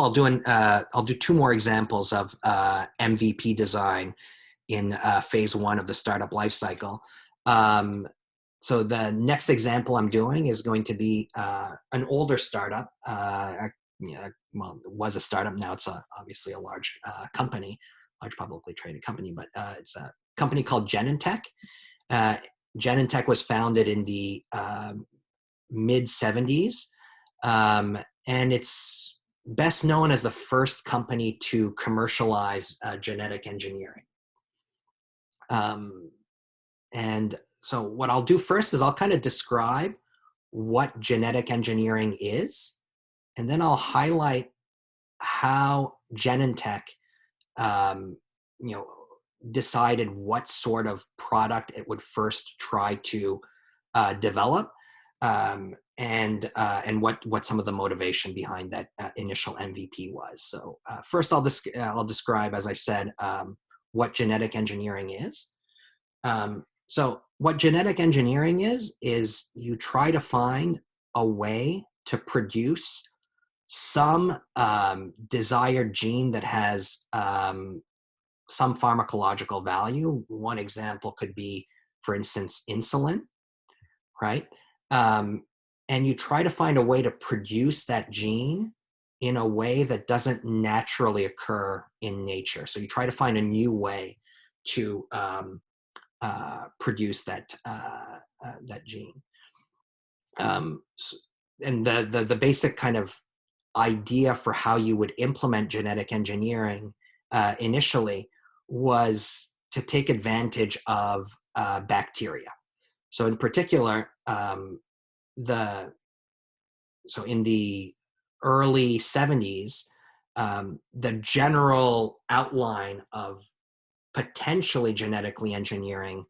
I'll do two more examples of MVP design in phase one of the startup lifecycle. So the next example I'm doing is going to be an older startup. Well, it was a startup. Now it's obviously a large company, large publicly traded company, but it's a company called Genentech. Genentech was founded in the mid-70s, and it's best known as the first company to commercialize genetic engineering. And so what I'll do first is I'll kind of describe what genetic engineering is, and then I'll highlight how Genentech, decided what sort of product it would first try to develop, and what some of the motivation behind that initial MVP was. So first, I'll describe, as I said, what genetic engineering is. So what genetic engineering is you try to find a way to produce some desired gene that has some pharmacological value. One example could be, for instance, insulin, right? And you try to find a way to produce that gene in a way that doesn't naturally occur in nature. So you try to find a new way to produce that gene. And the basic kind of idea for how you would implement genetic engineering initially was to take advantage of bacteria. So in particular, so in the early 70s, the general outline of potentially genetically engineering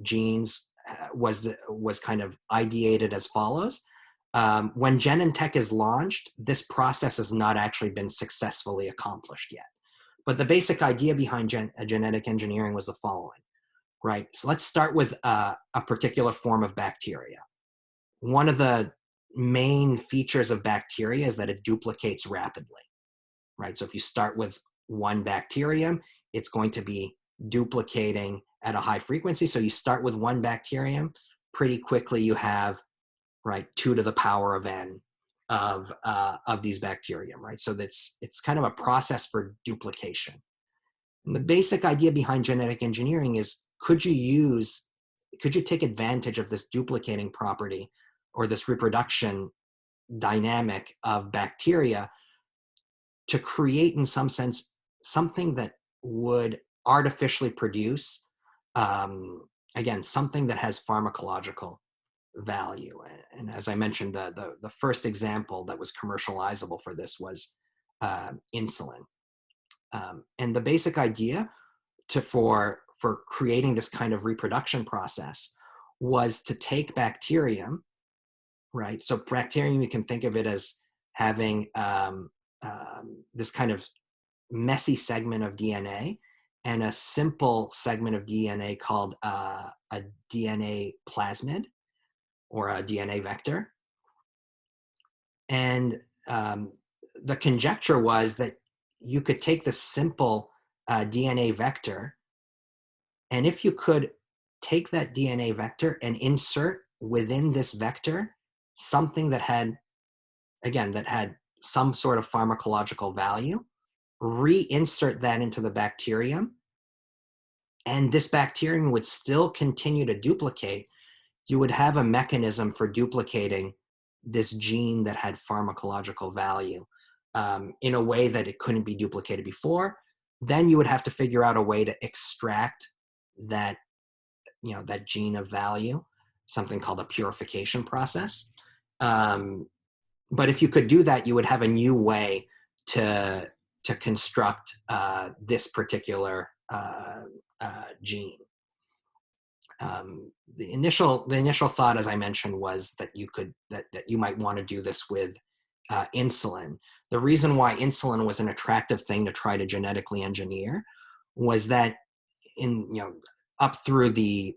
genes was kind of ideated as follows. When Genentech is launched, this process has not actually been successfully accomplished yet. But the basic idea behind genetic engineering was the following, right? So let's start with a particular form of bacteria. One of the main features of bacteria is that it duplicates rapidly, right? So if you start with one bacterium, it's going to be duplicating at a high frequency. So you start with one bacterium, pretty quickly you have, right, 2 to the power of n of these bacterium, right? So it's kind of a process for duplication. And the basic idea behind genetic engineering is, could you take advantage of this duplicating property or this reproduction dynamic of bacteria to create, in some sense, something that would artificially produce, again, something that has pharmacological value. And as I mentioned, the first example that was commercializable for this was insulin. And the basic idea for creating this kind of reproduction process was to take bacterium, right? So bacterium, you can think of it as having this kind of messy segment of DNA and a simple segment of DNA called a DNA plasmid or a DNA vector. And the conjecture was that you could take the simple DNA vector, and if you could take that DNA vector and insert within this vector something that had some sort of pharmacological value, reinsert that into the bacterium, and this bacterium would still continue to duplicate, you would have a mechanism for duplicating this gene that had pharmacological value in a way that it couldn't be duplicated before. Then you would have to figure out a way to extract that, that gene of value, something called a purification process. But if you could do that, you would have a new way to construct this particular gene. The initial thought, as I mentioned, was that you might want to do this with insulin. The reason why insulin was an attractive thing to try to genetically engineer was that up through the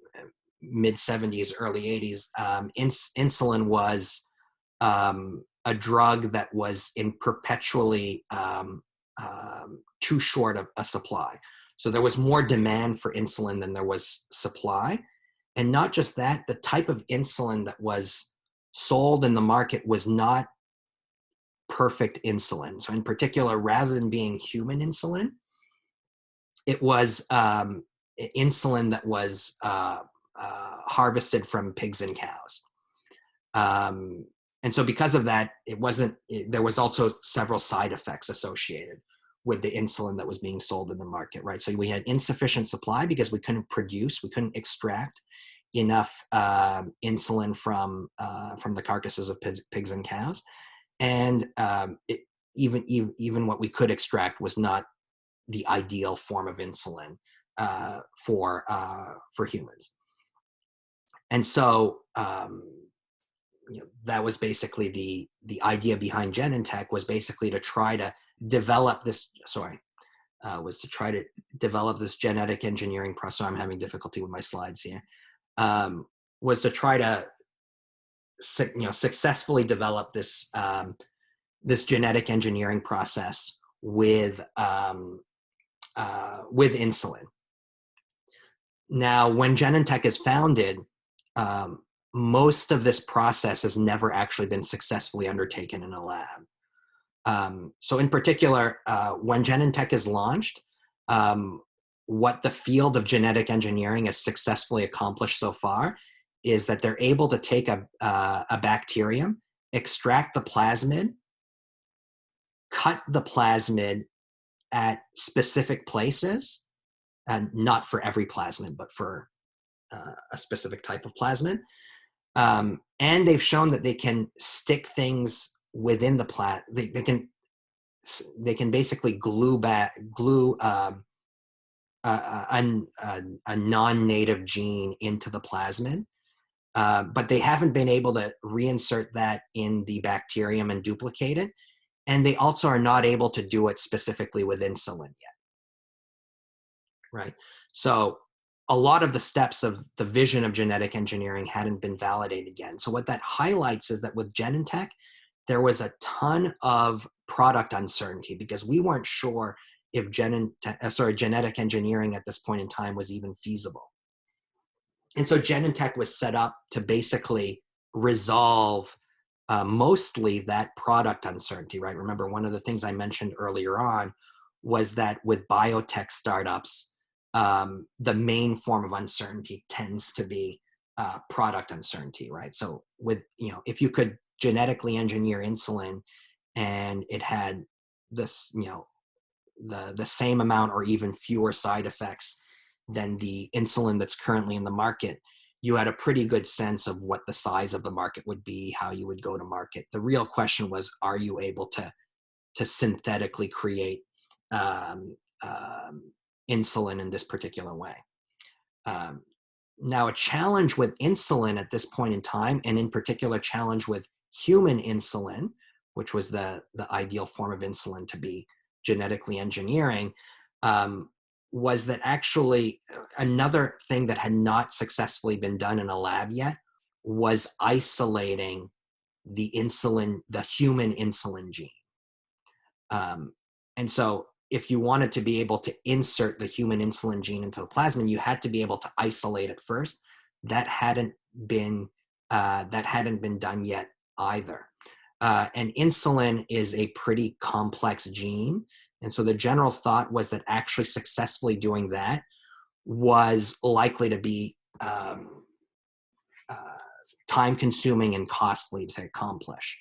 mid 70s, early 80s, insulin was a drug that was in perpetually too short of a supply. So there was more demand for insulin than there was supply. And not just that, the type of insulin that was sold in the market was not perfect insulin. So in particular, rather than being human insulin, it was insulin that was harvested from pigs and cows. And so because of that, there was also several side effects associated with the insulin that was being sold in the market, right? So we had insufficient supply because we couldn't extract enough insulin from the carcasses of pigs and cows. And even what we could extract was not the ideal form of insulin for humans. And so that was basically the idea behind Genentech, was basically to try to develop this. Was to try to develop this genetic engineering process. So I'm having difficulty with my slides here. Was to try to successfully develop this this genetic engineering process with insulin. Now, when Genentech is founded, most of this process has never actually been successfully undertaken in a lab. So in particular, when Genentech is launched, what the field of genetic engineering has successfully accomplished so far is that they're able to take a bacterium, extract the plasmid, cut the plasmid at specific places, and not for every plasmid, but for a specific type of plasmid. And they've shown that they can stick things within the they can basically glue a non-native gene into the plasmid, but they haven't been able to reinsert that in the bacterium and duplicate it. And they also are not able to do it specifically with insulin yet, right? So a lot of the steps of the vision of genetic engineering hadn't been validated yet. So what that highlights is that with Genentech, there was a ton of product uncertainty because we weren't sure if genetic engineering at this point in time was even feasible. And so Genentech was set up to basically resolve mostly that product uncertainty, right? Remember, one of the things I mentioned earlier on was that with biotech startups, the main form of uncertainty tends to be product uncertainty, right? So if you could genetically engineer insulin and it had this, the same amount or even fewer side effects than the insulin that's currently in the market, you had a pretty good sense of what the size of the market would be, how you would go to market. The real question was, are you able to synthetically create insulin in this particular way? Now, a challenge with insulin at this point in time, and in particular challenge with human insulin, which was the ideal form of insulin to be genetically engineering, was that actually another thing that had not successfully been done in a lab yet was isolating the human insulin gene. And so if you wanted to be able to insert the human insulin gene into the plasmid, you had to be able to isolate it first. That hadn't been done yet either. And insulin is a pretty complex gene. And so the general thought was that actually successfully doing that was likely to be time-consuming and costly to accomplish.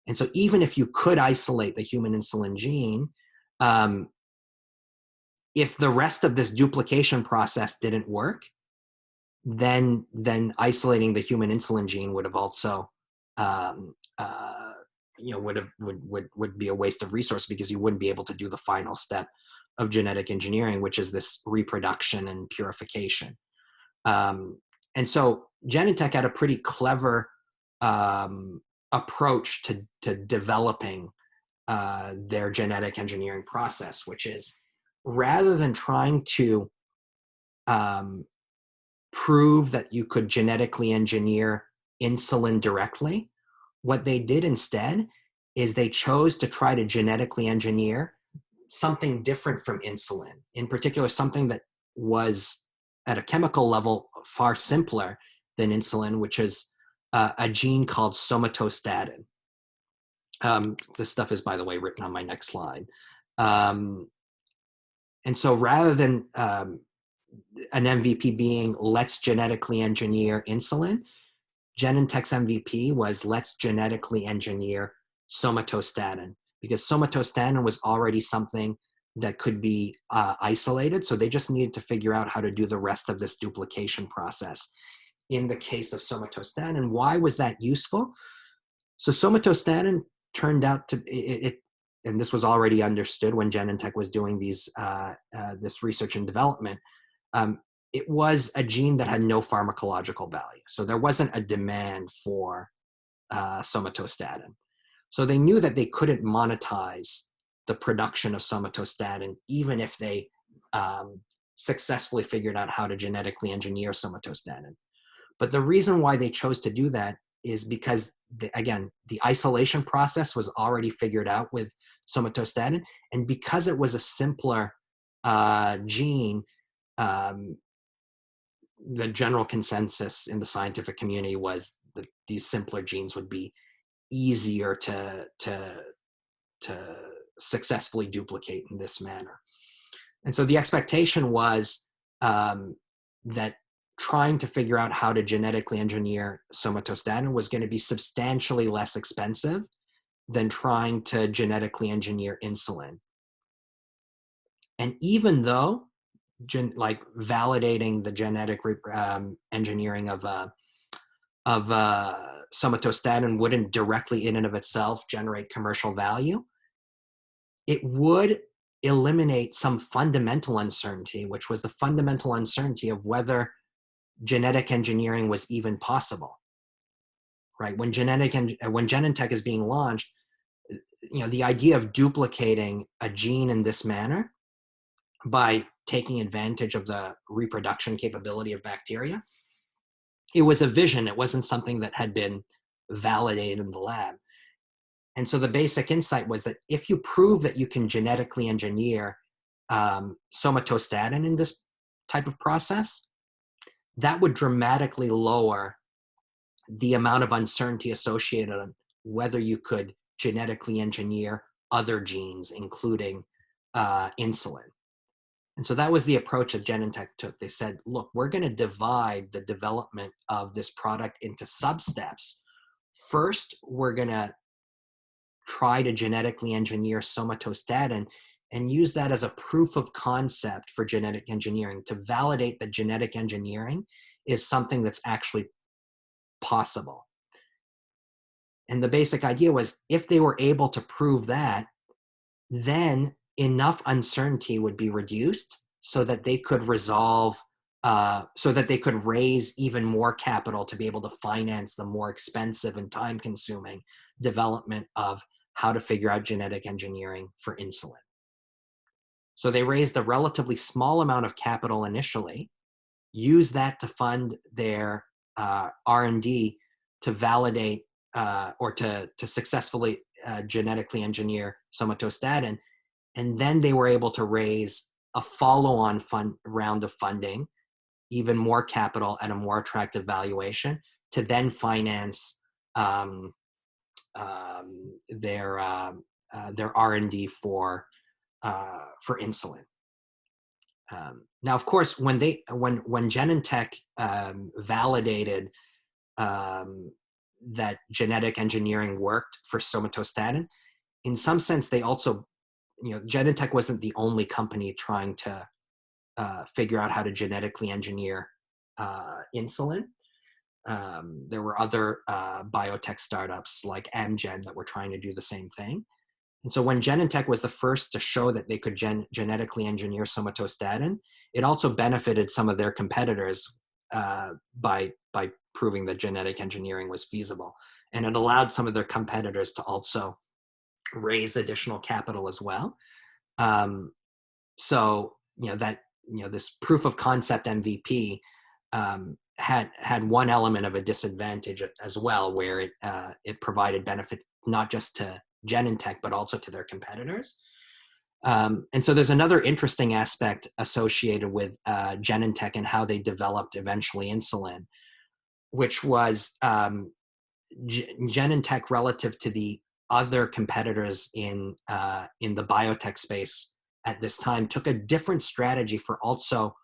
And so even if you could isolate the human insulin gene, if the rest of this duplication process didn't work, then isolating the human insulin gene would have also would be a waste of resource, because you wouldn't be able to do the final step of genetic engineering, which is this reproduction and purification. And so Genentech had a pretty clever approach to developing their genetic engineering process, which is, rather than trying to prove that you could genetically engineer insulin directly, what they did instead is they chose to try to genetically engineer something different from insulin, in particular, something that was at a chemical level far simpler than insulin, which is a gene called somatostatin. This stuff is, by the way, written on my next slide. And so rather than an MVP being let's genetically engineer insulin, Genentech's MVP was let's genetically engineer somatostatin, because somatostatin was already something that could be isolated. So they just needed to figure out how to do the rest of this duplication process in the case of somatostatin. Why was that useful? So somatostatin turned out to and this was already understood when Genentech was doing this research and development. It was a gene that had no pharmacological value. So there wasn't a demand for somatostatin. So they knew that they couldn't monetize the production of somatostatin, even if they successfully figured out how to genetically engineer somatostatin. But the reason why they chose to do that is because, again, the isolation process was already figured out with somatostatin. And because it was a simpler gene, the general consensus in the scientific community was that these simpler genes would be easier to successfully duplicate in this manner. And so the expectation was that trying to figure out how to genetically engineer somatostatin was going to be substantially less expensive than trying to genetically engineer insulin. And even though like validating the genetic engineering of somatostatin wouldn't directly in and of itself generate commercial value, it would eliminate some fundamental uncertainty, which was the fundamental uncertainty of whether genetic engineering was even possible. Right? When Genentech is being launched, the idea of duplicating a gene in this manner by taking advantage of the reproduction capability of bacteria, it was a vision. It wasn't something that had been validated in the lab. And so the basic insight was that if you prove that you can genetically engineer somatostatin in this type of process, that would dramatically lower the amount of uncertainty associated on whether you could genetically engineer other genes, including insulin. And so that was the approach that Genentech took. They said, look, we're going to divide the development of this product into sub-steps. First, we're going to try to genetically engineer somatostatin and use that as a proof of concept for genetic engineering to validate that genetic engineering is something that's actually possible. And the basic idea was if they were able to prove that, then enough uncertainty would be reduced so that they could resolve, so that they could raise even more capital to be able to finance the more expensive and time-consuming development of how to figure out genetic engineering for insulin. So they raised a relatively small amount of capital initially, used that to fund their R&D to validate or to successfully genetically engineer somatostatin. And then they were able to raise a follow-on round of funding, even more capital at a more attractive valuation, to then finance their R&D for insulin. Now, of course, when Genentech validated that genetic engineering worked for somatostatin, in some sense, they also, Genentech wasn't the only company trying to figure out how to genetically engineer insulin. There were other biotech startups like Amgen that were trying to do the same thing. And so when Genentech was the first to show that they could genetically engineer somatostatin, it also benefited some of their competitors by proving that genetic engineering was feasible. And it allowed some of their competitors to also raise additional capital as well. So this proof of concept MVP had one element of a disadvantage as well, where it provided benefit not just to Genentech, but also to their competitors. And so there's another interesting aspect associated with Genentech and how they developed eventually insulin, which was Genentech relative to the other competitors in the biotech space at this time took a different strategy for also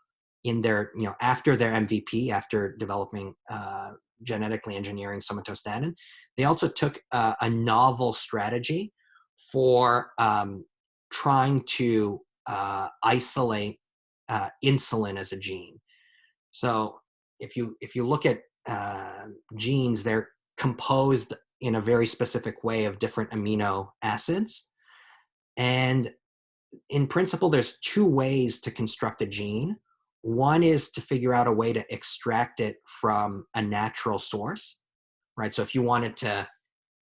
in their, after their MVP, after developing genetically engineering somatostatin, they also took a novel strategy for trying to isolate insulin as a gene. So if you look at genes, they're composed in a very specific way of different amino acids. And in principle, there's two ways to construct a gene. One is to figure out a way to extract it from a natural source, right? So if you wanted to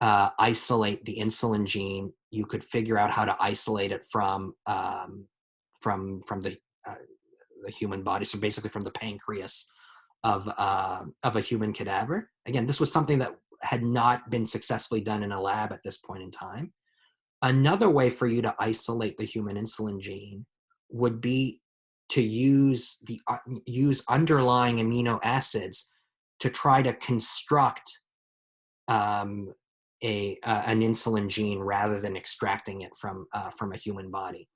isolate the insulin gene, you could figure out how to isolate it from the human body. So basically from the pancreas of a human cadaver. Again, this was something that had not been successfully done in a lab at this point in time. Another way for you to isolate the human insulin gene would be to use underlying amino acids to try to construct an insulin gene rather than extracting it from a human body.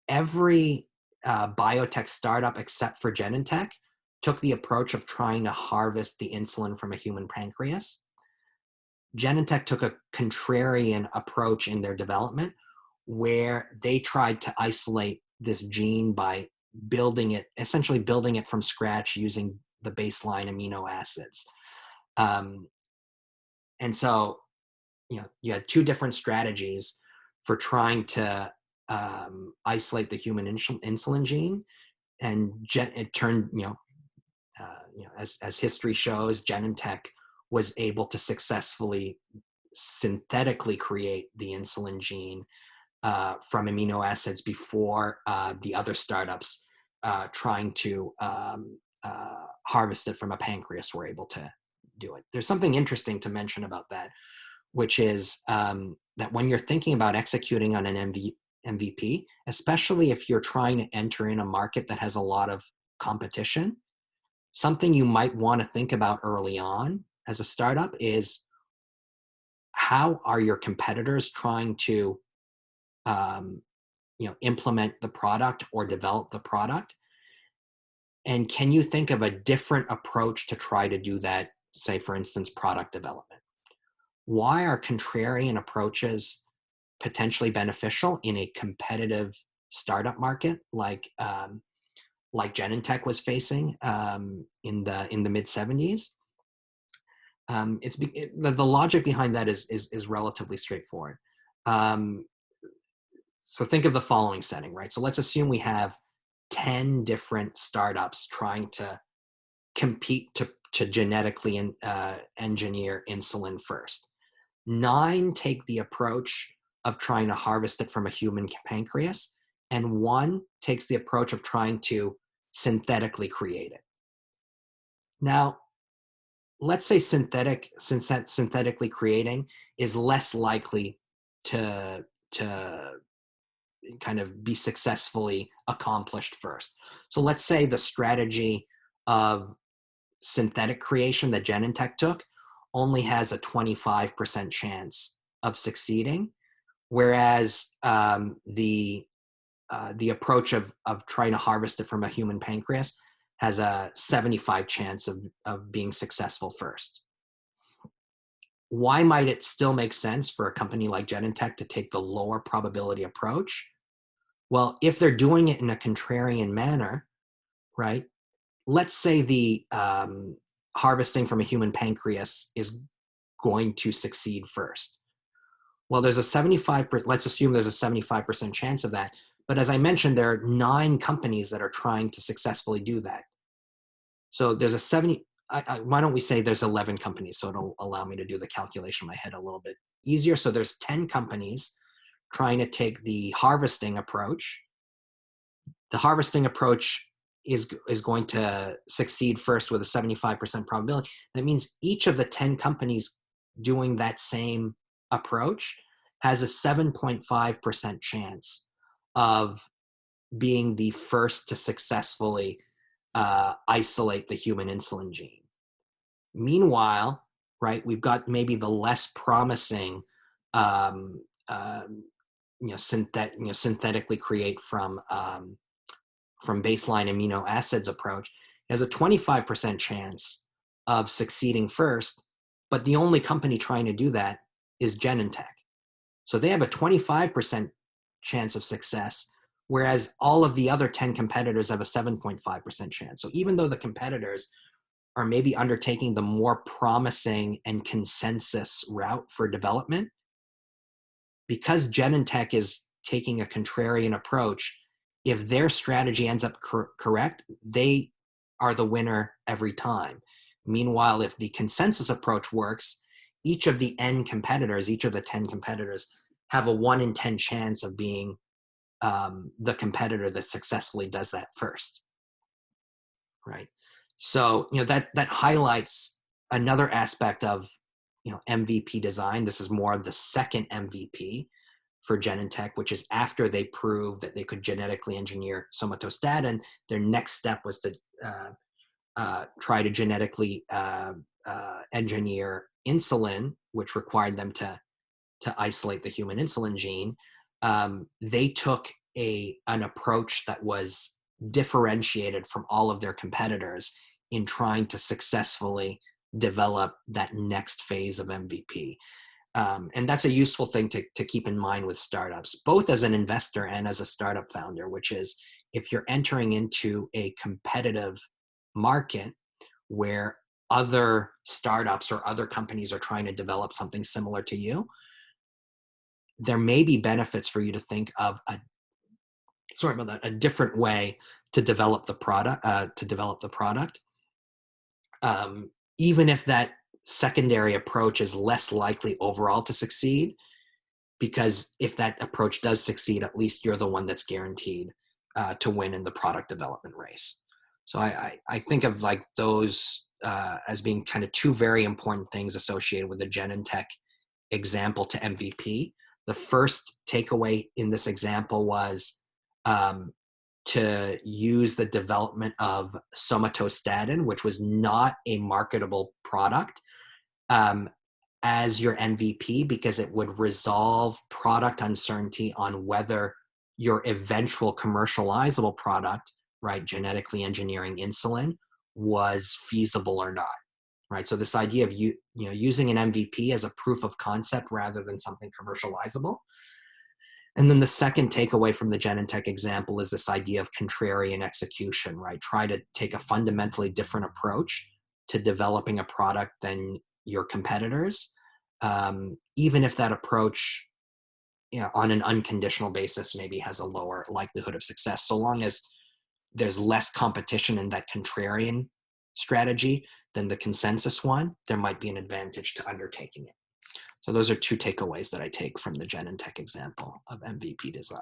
Every biotech startup except for Genentech took the approach of trying to harvest the insulin from a human pancreas. Genentech took a contrarian approach in their development where they tried to isolate this gene by essentially building it from scratch using the baseline amino acids. And so, you had two different strategies for trying to isolate the human insulin gene, and it turned, as history shows, Genentech was able to successfully synthetically create the insulin gene from amino acids before the other startups trying to harvest it from a pancreas were able to do it. There's something interesting to mention about that, which is that when you're thinking about executing on an MVP, especially if you're trying to enter in a market that has a lot of competition, something you might want to think about early on as a startup is how are your competitors trying to implement the product or develop the product? And can you think of a different approach to try to do that, say, for instance, product development? Why are contrarian approaches potentially beneficial in a competitive startup market like Genentech was facing in the mid 70s? The logic behind that is relatively straightforward. So think of the following setting, right? So let's assume we have 10 different startups trying to compete to genetically engineer insulin first. 9 take the approach of trying to harvest it from a human pancreas, and 1 takes the approach of trying to synthetically create it. Now, let's say synthetically creating is less likely to kind of be successfully accomplished first. So let's say the strategy of synthetic creation that Genentech took only has a 25% chance of succeeding, whereas the approach of trying to harvest it from a human pancreas has a 75 chance of being successful first. Why might it still make sense for a company like Genentech to take the lower probability approach? Well, if they're doing it in a contrarian manner, right? Let's say the harvesting from a human pancreas is going to succeed first. Well, there's a 75%, let's assume there's a 75% chance of that. But as I mentioned, there are 9 companies that are trying to successfully do that. So there's why don't we say there's 11 companies? So it'll allow me to do the calculation in my head a little bit easier. So there's 10 companies trying to take the harvesting approach. The harvesting approach is going to succeed first with a 75% probability. That means each of the 10 companies doing that same approach has a 7.5% chance of being the first to successfully isolate the human insulin gene. Meanwhile, right, we've got maybe the less promising, synthetically create from baseline amino acids approach. It has a 25% chance of succeeding first, but the only company trying to do that is Genentech. So they have a 25% chance of success, whereas all of the other 10 competitors have a 7.5% chance. So even though the competitors are maybe undertaking the more promising and consensus route for development, because Genentech is taking a contrarian approach, if their strategy ends up correct, they are the winner every time. Meanwhile, if the consensus approach works, each of the 10 competitors have a 1 in 10 chance of being the competitor that successfully does that first, right? So, that highlights another aspect of, MVP design. This is more of the second MVP for Genentech, which is after they proved that they could genetically engineer somatostatin. Their next step was to try to genetically engineer insulin, which required them to isolate the human insulin gene. They took an approach that was differentiated from all of their competitors in trying to successfully develop that next phase of MVP. And that's a useful thing to keep in mind with startups, both as an investor and as a startup founder, which is if you're entering into a competitive market where other startups or other companies are trying to develop something similar to you, there may be benefits for you to think of a different way to develop the product. Even if that secondary approach is less likely overall to succeed, because if that approach does succeed, at least you're the one that's guaranteed to win in the product development race. So I think of like those as being kind of two very important things associated with the Genentech example to MVP. The first takeaway in this example was to use the development of somatostatin, which was not a marketable product, as your MVP, because it would resolve product uncertainty on whether your eventual commercializable product, right, genetically engineering insulin, was feasible or not, right? So this idea of using an MVP as a proof of concept rather than something commercializable. And then the second takeaway from the Genentech example is this idea of contrarian execution, right? Try to take a fundamentally different approach to developing a product than your competitors, even if that approach, on an unconditional basis, maybe has a lower likelihood of success. So long as there's less competition in that contrarian strategy than the consensus one, there might be an advantage to undertaking it. So those are two takeaways that I take from the Genentech example of MVP design.